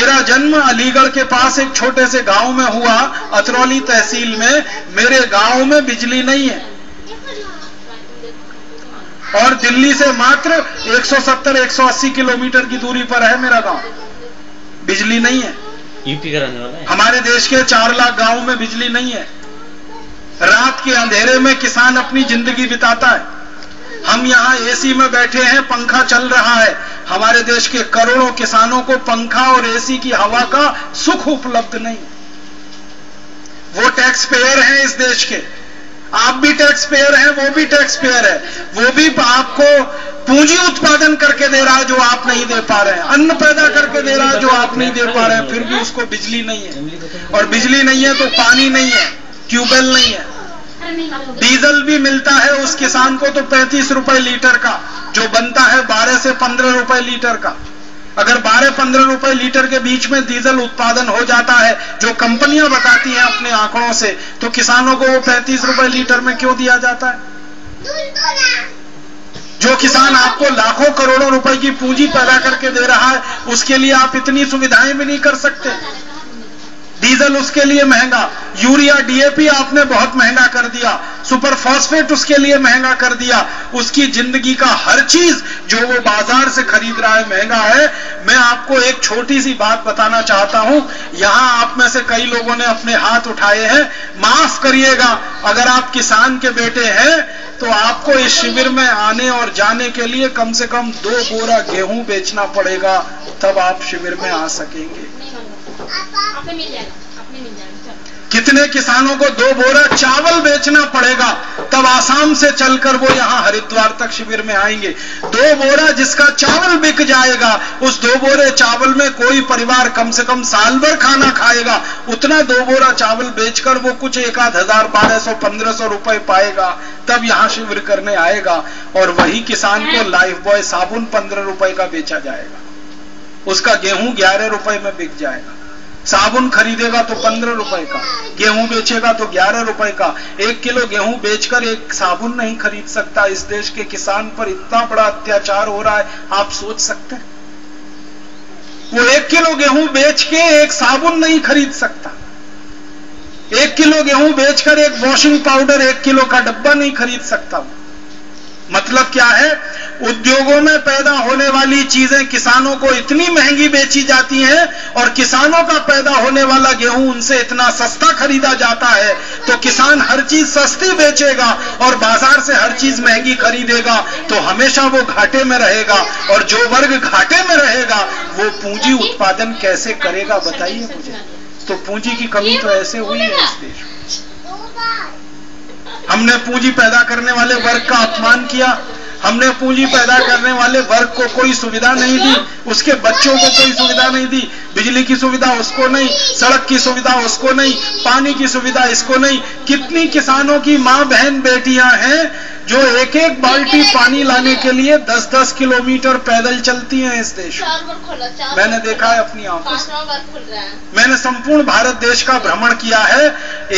मेरा जन्म अलीगढ़ के पास एक छोटे से गांव में हुआ, अतरौली तहसील में। मेरे गांव में बिजली नहीं है और दिल्ली से मात्र 170-180 किलोमीटर की दूरी पर है मेरा गांव। बिजली नहीं है। यूपी का रहने वाला है। हमारे देश के 4 लाख गांवों में बिजली नहीं है। रात के अंधेरे में किसान अपनी जिंदगी बिताता है। हम यहाँ एसी में बैठे हैं, पंखा चल रहा है। हमारे देश के करोड़ों किसानों को पंखा और एसी की हवा का सुख उपलब्ध नहीं। वो टैक्स पेयर हैं इस देश के। आप भी टैक्स पेयर हैं, वो भी टैक्स पेयर है। वो भी आपको पूंजी उत्पादन करके दे रहा है जो आप नहीं दे पा रहे हैं, अन्न पैदा करके दे रहा है जो आप नहीं दे पा रहे हैं, फिर भी उसको बिजली नहीं है। और बिजली नहीं है तो पानी नहीं है, ट्यूबवेल नहीं है। डीजल भी मिलता है उस किसान को तो 35 रुपए लीटर का, जो बनता है 12 से 15 रुपए लीटर का। अगर 12-15 रुपए लीटर के बीच में डीजल उत्पादन हो जाता है, जो कंपनियां बताती हैं अपने आंकड़ों से, तो किसानों को वो 35 रुपए लीटर में क्यों दिया जाता है? जो किसान आपको लाखों करोड़ों रुपए की पूंजी पैदा करके दे रहा है, उसके लिए आप इतनी सुविधाएं भी नहीं कर सकते। डीजल उसके लिए महंगा, यूरिया डीएपी आपने बहुत महंगा कर दिया, सुपर फॉस्फेट उसके लिए महंगा कर दिया। उसकी जिंदगी का हर चीज जो वो बाजार से खरीद रहा है महंगा है। मैं आपको एक छोटी सी बात बताना चाहता हूं। यहां आप में से कई लोगों ने अपने हाथ उठाए हैं। माफ करिएगा, अगर आप किसान के बेटे हैं तो आपको इस शिविर में आने और जाने के लिए कम से कम 2 बोरा गेहूं बेचना पड़ेगा, तब आप शिविर में आ सकेंगे। कितने किसानों को 2 बोरा चावल बेचना पड़ेगा, तब आसाम से चलकर वो यहां हरिद्वार तक शिविर में आएंगे। 2 बोरा जिसका चावल बिक जाएगा, उस 2 बोरे चावल में कोई परिवार कम से कम साल भर खाना खाएगा। उतना 2 बोरा चावल बेचकर वो कुछ 1,000, 1,200, 1,500 रुपए पाएगा, तब यहां शिविर करने आएगा। और वही किसान को लाइफ बॉय साबुन 15 रुपए का बेचा जाएगा, उसका गेहूं 11 रुपए में बिक जाएगा। साबुन खरीदेगा तो 15 रुपए का, गेहूं बेचेगा तो 11 रुपए का। 1 किलो गेहूं बेचकर एक साबुन नहीं खरीद सकता। इस देश के किसान पर इतना बड़ा अत्याचार हो रहा है, आप सोच सकते हैं? वो 1 किलो गेहूं बेच के एक साबुन नहीं खरीद सकता। 1 किलो गेहूं बेचकर एक वॉशिंग पाउडर 1 किलो का डब्बा नहीं खरीद सकता। मतलब क्या है? उद्योगों में पैदा होने वाली चीजें किसानों को इतनी महंगी बेची जाती हैं और किसानों का पैदा होने वाला गेहूं उनसे इतना सस्ता खरीदा जाता है, तो किसान हर चीज सस्ती बेचेगा और बाजार से हर चीज महंगी खरीदेगा, तो हमेशा वो घाटे में रहेगा। और जो वर्ग घाटे में रहेगा वो पूंजी उत्पादन कैसे करेगा, बताइए मुझे। तो पूंजी की कमी तो ऐसे हुई है इस देश में। हमने पूंजी पैदा करने वाले वर्ग का अपमान किया। हमने पूंजी पैदा करने वाले वर्ग को कोई सुविधा नहीं दी, उसके बच्चों को कोई सुविधा नहीं दी। बिजली की सुविधा उसको नहीं, सड़क की सुविधा उसको नहीं, पानी की सुविधा इसको नहीं। कितनी किसानों की मां बहन बेटियां हैं जो 1-1 बाल्टी पानी लाने के लिए 10-10 किलोमीटर पैदल चलती हैं इस देश में। मैंने देखा है अपनी आंखों से। मैंने संपूर्ण भारत देश का भ्रमण किया है।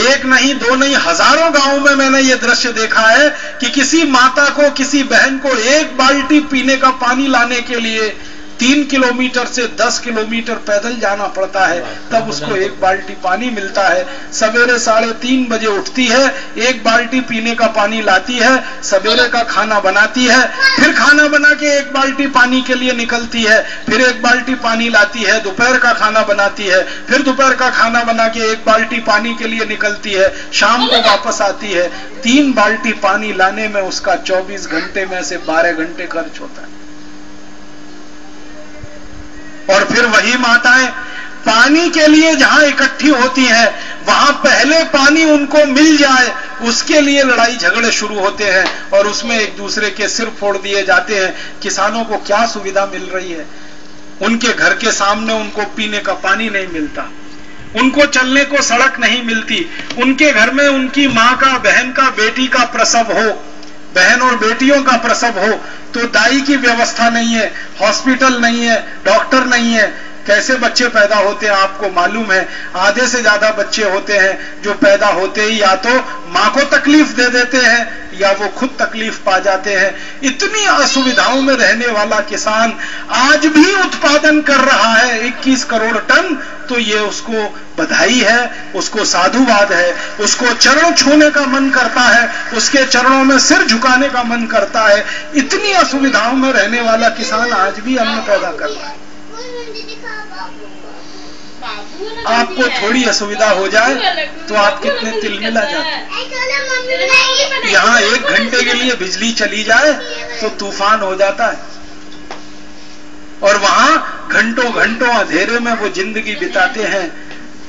1 नहीं, 2 नहीं, हजारों गांवों में मैंने ये दृश्य देखा है कि किसी माता को, किसी बहन को 1 बाल्टी पीने का पानी लाने के लिए 3 किलोमीटर से 10 किलोमीटर पैदल जाना पड़ता है, तब उसको 1 बाल्टी पानी मिलता है। सवेरे 3:30 बजे उठती है, 1 बाल्टी पीने का पानी लाती है, सवेरे का खाना बनाती है, फिर खाना बना के 1 बाल्टी पानी के लिए निकलती है, फिर 1 बाल्टी पानी लाती है, दोपहर का खाना बनाती है, फिर दोपहर का खाना बना के 1 बाल्टी पानी के लिए निकलती है, शाम को वापस आती है। 3 बाल्टी पानी लाने में उसका 24 घंटे में से 12 घंटे खर्च होता है। और फिर वही माताएं पानी के लिए जहां इकट्ठी होती हैं, वहां पहले पानी उनको मिल जाए उसके लिए लड़ाई झगड़े शुरू होते हैं और उसमें एक दूसरे के सिर फोड़ दिए जाते हैं। किसानों को क्या सुविधा मिल रही है? उनके घर के सामने उनको पीने का पानी नहीं मिलता, उनको चलने को सड़क नहीं मिलती। उनके घर में उनकी मां का, बहन का, बेटी का प्रसव हो, बहन और बेटियों का प्रसव हो, तो दाई की व्यवस्था नहीं है, हॉस्पिटल नहीं है, डॉक्टर नहीं है, कैसे बच्चे पैदा होते हैं आपको मालूम है। आधे से ज्यादा बच्चे होते हैं जो पैदा होते ही या तो मां को तकलीफ दे देते हैं या वो खुद तकलीफ पा जाते हैं। इतनी असुविधाओं में रहने वाला किसान आज भी उत्पादन कर रहा है 21 करोड़ टन, तो ये उसको बधाई है, उसको साधुवाद है, उसको चरण छूने का मन करता है, उसके चरणों में सिर झुकाने का मन करता है। इतनी असुविधाओं में रहने वाला किसान आज भी अन्न पैदा कर रहा है। आपको थोड़ी असुविधा हो जाए तो आप कितने तिलमिला जाते हैं। यहाँ 1 घंटे के लिए बिजली चली जाए तो तूफान हो जाता है, और वहां घंटों घंटों अंधेरे में वो जिंदगी बिताते हैं,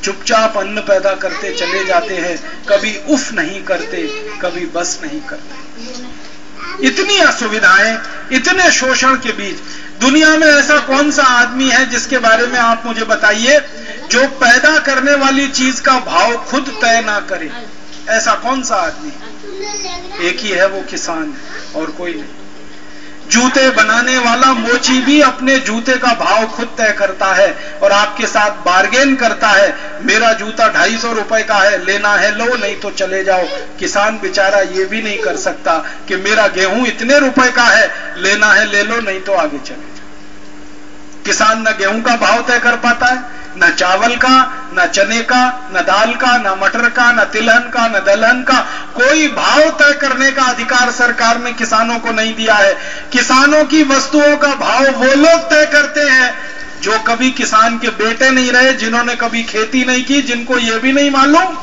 चुपचाप अन्न पैदा करते चले जाते हैं, कभी उफ नहीं करते, कभी बस नहीं करते। इतनी असुविधाएं, इतने शोषण के बीच दुनिया में ऐसा कौन सा आदमी है जिसके बारे में आप मुझे बताइए जो पैदा करने वाली चीज का भाव खुद तय ना करे? ऐसा कौन सा आदमी है? एक ही है, वो किसान है और कोई नहीं। जूते बनाने वाला मोची भी अपने जूते का भाव खुद तय करता है और आपके साथ बार्गेन करता है। मेरा जूता 250 रुपए का है, लेना है लो, नहीं तो चले जाओ। किसान बेचारा ये भी नहीं कर सकता कि मेरा गेहूं इतने रुपए का है, लेना है ले लो, नहीं तो आगे चले जाओ। किसान न गेहूं का भाव तय कर पाता है, न चावल का, न चने का, न दाल का, न मटर का, न तिलहन का, न दलहन का। कोई भाव तय करने का अधिकार सरकार ने किसानों को नहीं दिया है। किसानों की वस्तुओं का भाव वो लोग तय करते हैं जो कभी किसान के बेटे नहीं रहे, जिन्होंने कभी खेती नहीं की, जिनको ये भी नहीं मालूम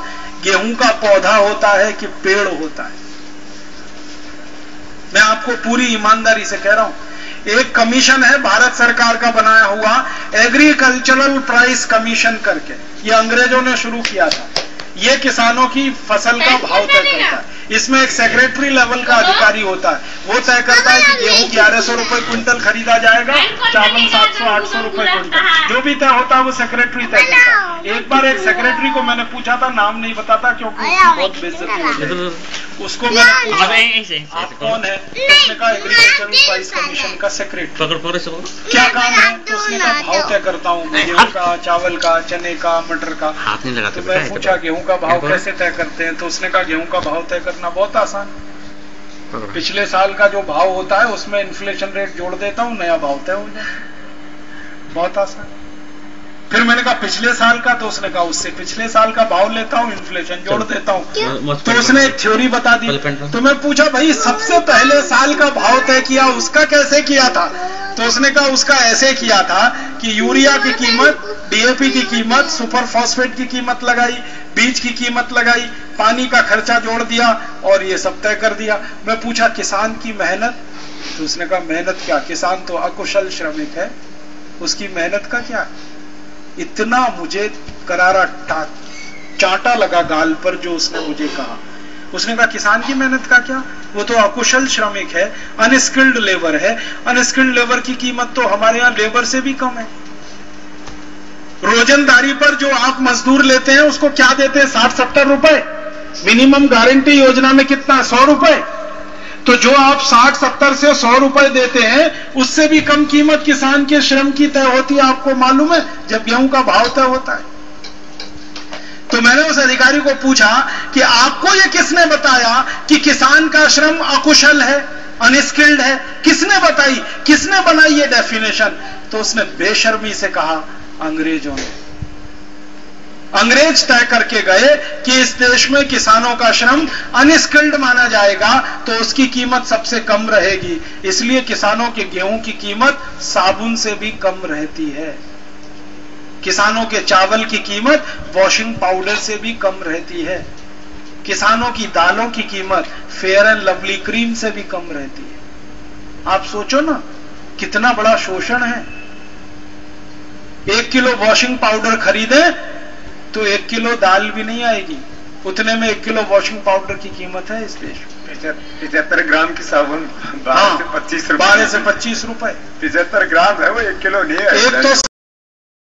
गेहूं का पौधा होता है कि पेड़ होता है। मैं आपको पूरी ईमानदारी से कह रहा हूं, एक कमीशन है भारत सरकार का बनाया हुआ, एग्रीकल्चरल प्राइस कमीशन करके, ये अंग्रेजों ने शुरू किया था। ये किसानों की फसल का भाव तय करता है। इसमें एक सेक्रेटरी लेवल का अधिकारी होता है, वो तय करता है कि गेहूं 1100 रुपए क्विंटल खरीदा जाएगा, चावल 700-800 रुपए क्विंटल, जो भी तय होता है वो सेक्रेटरी तय करता है। एक बार एक सेक्रेटरी को मैंने पूछा था, नाम नहीं बताता क्योंकि उसकी बहुत बेइज्जती होती है। उसको मैंने पूछा आप कौन है, तो उसने कहा एग्रीकल्चरल प्राइस कमीशन का सेक्रेटरी। क्या काम है? तो उसने कहा भाव तय करता हूँ गेहूं का, चावल का, चने का, मटर का। तो मैं पूछा गेहूं का भाव कैसे तय करते हैं? तो उसने कहा गेहूं का भाव तय करना बहुत आसान, पिछले साल का जो भाव होता है उसमें इन्फ्लेशन रेट जोड़ देता हूं, नया भाव तय हो जाए, बहुत आसान। फिर मैंने कहा पिछले साल का, तो उसने कहा उससे पिछले साल का भाव लेता हूं, इन्फ्लेशन जोड़ देता हूं। तो उसने एक थ्योरी बता दी। तो मैं पूछा भाई सबसे पहले साल का भाव तय किया उसका कैसे किया था? तो उसने कहा उसका ऐसे किया था कि यूरिया की कीमत, डीएपी की कीमत, सुपर फॉस्फेट की कीमत लगाई, बीज की कीमत लगाई, पानी का खर्चा जोड़ दिया और ये सब तय कर दिया। मैं पूछा किसान की मेहनत? तो उसने कहा मेहनत क्या, किसान तो अकुशल श्रमिक है, उसकी मेहनत का क्या? इतना मुझे करारा चांटा लगा गाल पर जो उसने मुझे कहा। उसने कहा किसान की मेहनत का क्या, वो तो अकुशल श्रमिक है, अनस्किल्ड लेबर है। अनस्किल्ड लेबर की कीमत तो हमारे यहाँ लेबर से भी कम है। रोजंदारी पर जो आप मजदूर लेते हैं उसको क्या देते हैं? 60-70 रुपए। मिनिमम गारंटी योजना में कितना? 100 रुपए। तो जो आप 60-70 से 100 रुपए देते हैं उससे भी कम कीमत किसान के श्रम की तय होती है। आपको मालूम है जब गेहूं का भाव तय होता है। तो मैंने उस अधिकारी को पूछा कि आपको यह किसने बताया कि किसान का श्रम अकुशल है, अनस्किल्ड है? किसने बताई, किसने बनाई ये डेफिनेशन? तो उसने बेशर्मी से कहा अंग्रेजों ने। अंग्रेज तय करके गए कि इस देश में किसानों का श्रम अनस्किल्ड माना जाएगा तो उसकी कीमत सबसे कम रहेगी, इसलिए किसानों के गेहूं की कीमत साबुन से भी कम रहती है। किसानों के चावल की कीमत वॉशिंग पाउडर से भी कम रहती है। किसानों की दालों की कीमत फेयर एंड लवली क्रीम से भी कम रहती है। आप सोचो ना कितना बड़ा शोषण है। 1 किलो वॉशिंग पाउडर खरीदे तो 1 किलो दाल भी नहीं आएगी, उतने में 1 किलो वॉशिंग पाउडर की कीमत है इस देश में। 75 ग्राम की साबुन 12 से 25 रुपए। 12 से 25 रुपए 75 ग्राम है वो, 1 किलो नहीं है। एक तो